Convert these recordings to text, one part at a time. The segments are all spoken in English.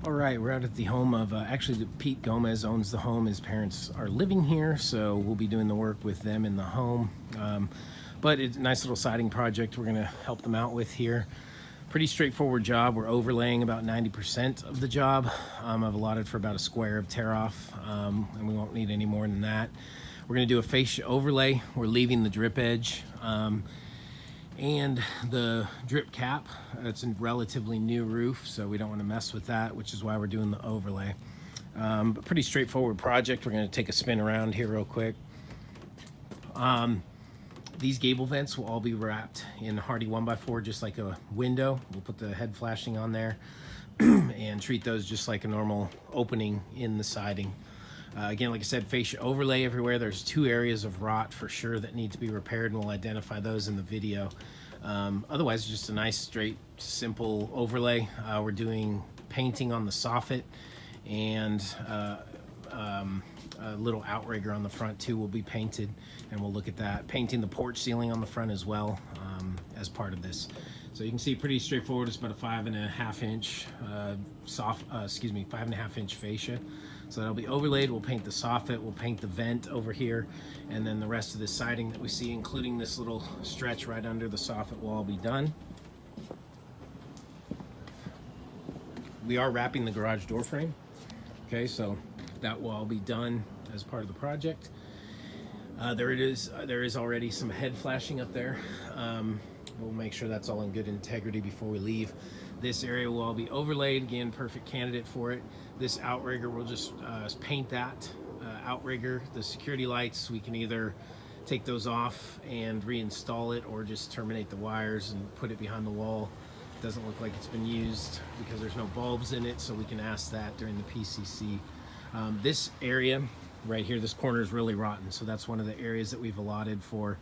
All right, we're out at the home of, actually Pete Gomez owns the home. His parents are living here, so we'll be doing the work with them in the home. But it's a nice little siding project we're gonna help them out with here. Pretty straightforward job. We're overlaying about 90% of the job. I've allotted for about a square of tear off, and we won't need any more than that. We're gonna do a fascia overlay. We're leaving the drip edge. And the drip cap. It's a relatively new roof, so we don't want to mess with that, which is why we're doing the overlay. But pretty straightforward project. We're going to take a spin around here real quick. These gable vents will all be wrapped in Hardie 1x4, just like a window. We'll put the head flashing on there and treat those just like a normal opening in the siding. Again, like I said, fascia overlay everywhere. There's 2 areas of rot for sure that need to be repaired, and we'll identify those in the video. Otherwise, just a nice, straight, simple overlay. We're doing painting on the soffit, and a little outrigger on the front too will be painted, and we'll look at that. Painting the porch ceiling on the front as well, as part of this. So you can see pretty straightforward. It's about a 5.5 inch 5.5 inch fascia. So that'll be overlaid. We'll paint the soffit, we'll paint the vent over here, and then the rest of the siding that we see, including this little stretch right under the soffit, will all be done. We are wrapping the garage door frame. Okay, so that will all be done as part of the project. There is already some head flashing up there. We'll make sure that's all in good integrity before we leave. This area will all be overlaid. Again, perfect candidate for it. This outrigger, we'll just paint that outrigger. The security lights, we can either take those off and reinstall it, or just terminate the wires and put it behind the wall. It doesn't look like it's been used because there's no bulbs in it, so we can ask that during the PCC. This area right here, this corner is really rotten, so that's one of the areas that we've allotted for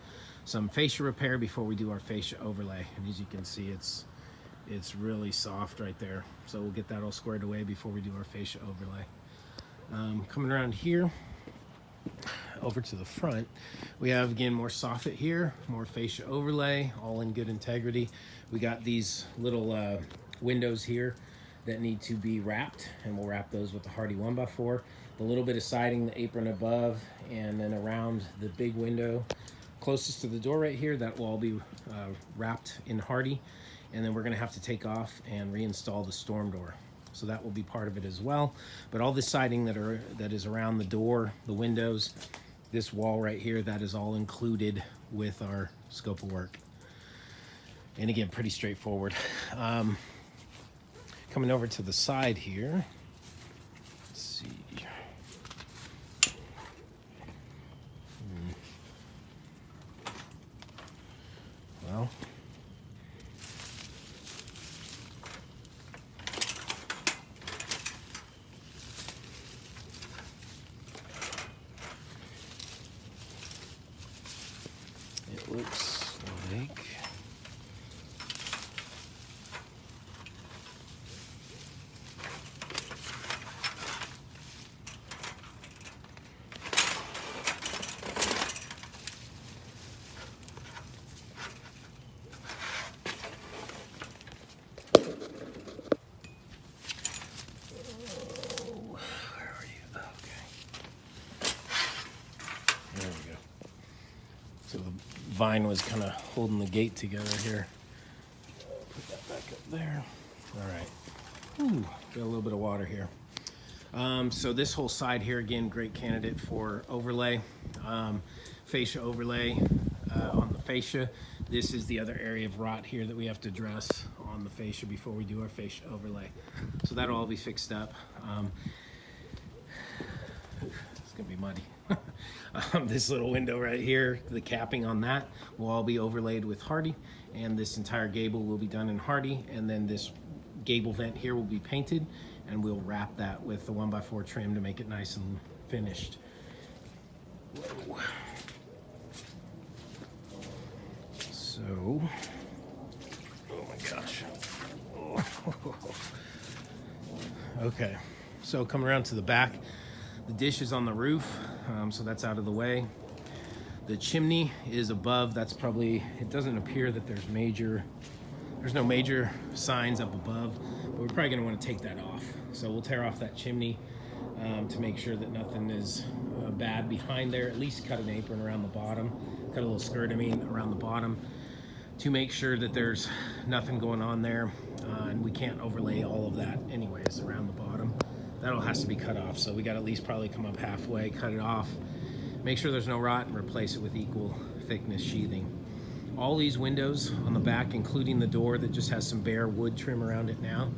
some fascia repair before we do our fascia overlay. And as you can see, it's really soft right there, so we'll get that all squared away before we do our fascia overlay. Coming around here over to the front, we have again more soffit here, more fascia overlay, all in good integrity. We got these little windows here that need to be wrapped, and we'll wrap those with the Hardie 1x4. The little bit of siding, the apron above, and then around the big window closest to the door right here, that will all be wrapped in Hardie. And then we're gonna have to take off and reinstall the storm door. So that will be part of it as well. But all this siding that is around the door, the windows, this wall right here, that is all included with our scope of work. And again, pretty straightforward. Coming over to the side here, let's see. Well, it looks like vine was kind of holding the gate together here. Put that back up there. All right. Ooh, got a little bit of water here. So this whole side here, again, great candidate for overlay. Fascia overlay on the fascia. This is the other area of rot here that we have to address on the fascia before we do our fascia overlay. So that'll all be fixed up. It's gonna be muddy. This little window right here, the capping on that will all be overlaid with Hardie, and this entire gable will be done in Hardie, and then this gable vent here will be painted, and we'll wrap that with the 1x4 trim to make it nice and finished. Whoa. So, oh my gosh. Okay, so coming around to the back, the dish is on the roof, so that's out of the way. The chimney is above. That's probably, it doesn't appear that there's no major signs up above, but we're probably gonna wanna take that off. So we'll tear off that chimney to make sure that nothing is bad behind there. At least cut an apron around the bottom, cut a little skirt, around the bottom, to make sure that there's nothing going on there. And we can't overlay all of that anyways around the bottom. That all has to be cut off. So we got to at least probably come up halfway, cut it off, make sure there's no rot, and replace it with equal thickness sheathing. All these windows on the back, including the door that just has some bare wood trim around it now,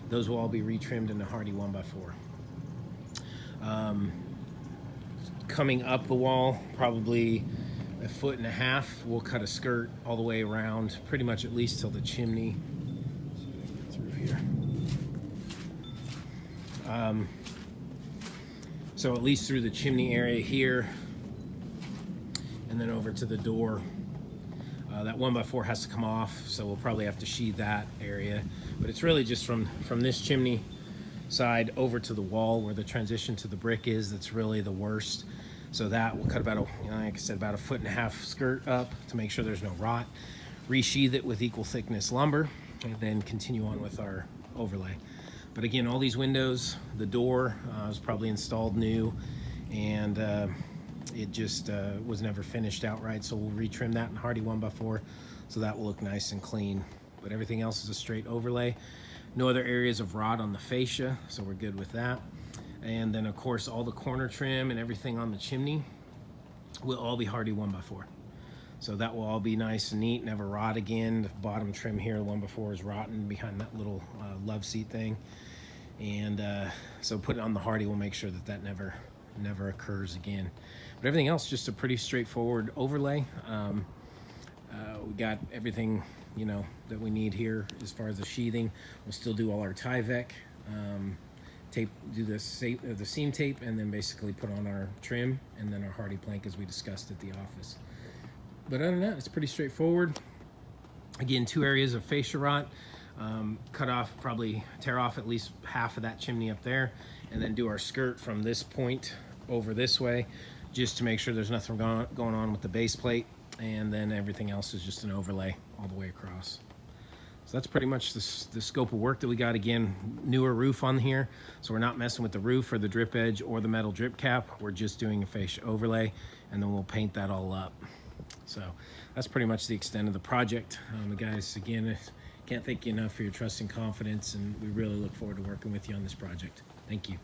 those will all be retrimmed in the Hardie 1x4. Coming up the wall, probably 1.5 feet, we'll cut a skirt all the way around, pretty much at least till the chimney. Through here. So at least through the chimney area here, and then over to the door. That 1x4 has to come off, so we'll probably have to sheathe that area. But it's really just from this chimney side over to the wall where the transition to the brick is that's really the worst. So that we'll cut about like I said, about 1.5 feet skirt up to make sure there's no rot. Resheathe it with equal thickness lumber, and then continue on with our overlay. But again, all these windows, the door was probably installed new, and it just was never finished outright. So we'll retrim that in Hardie 1x4, so that will look nice and clean. But everything else is a straight overlay. No other areas of rot on the fascia, so we're good with that. And then of course all the corner trim and everything on the chimney will all be Hardie 1x4. So that will all be nice and neat, never rot again. The bottom trim here, the 1x4 is rotten behind that little love seat thing. And so put it on the Hardie, we'll make sure that that never occurs again. But everything else, just a pretty straightforward overlay. We got everything, you know, that we need here as far as the sheathing. We'll still do all our Tyvek, tape, do the seam tape, and then basically put on our trim and then our Hardie plank as we discussed at the office. But other than that, it's pretty straightforward. Again, 2 areas of fascia rot. Cut off, probably tear off at least half of that chimney up there, and then do our skirt from this point over this way, just to make sure there's nothing going on with the base plate. And then everything else is just an overlay all the way across. So that's pretty much the scope of work that we got. Again, newer roof on here, so we're not messing with the roof or the drip edge or the metal drip cap. We're just doing a fascia overlay, and then we'll paint that all up. So that's pretty much the extent of the project. Guys, again, can't thank you enough for your trust and confidence, and we really look forward to working with you on this project. Thank you.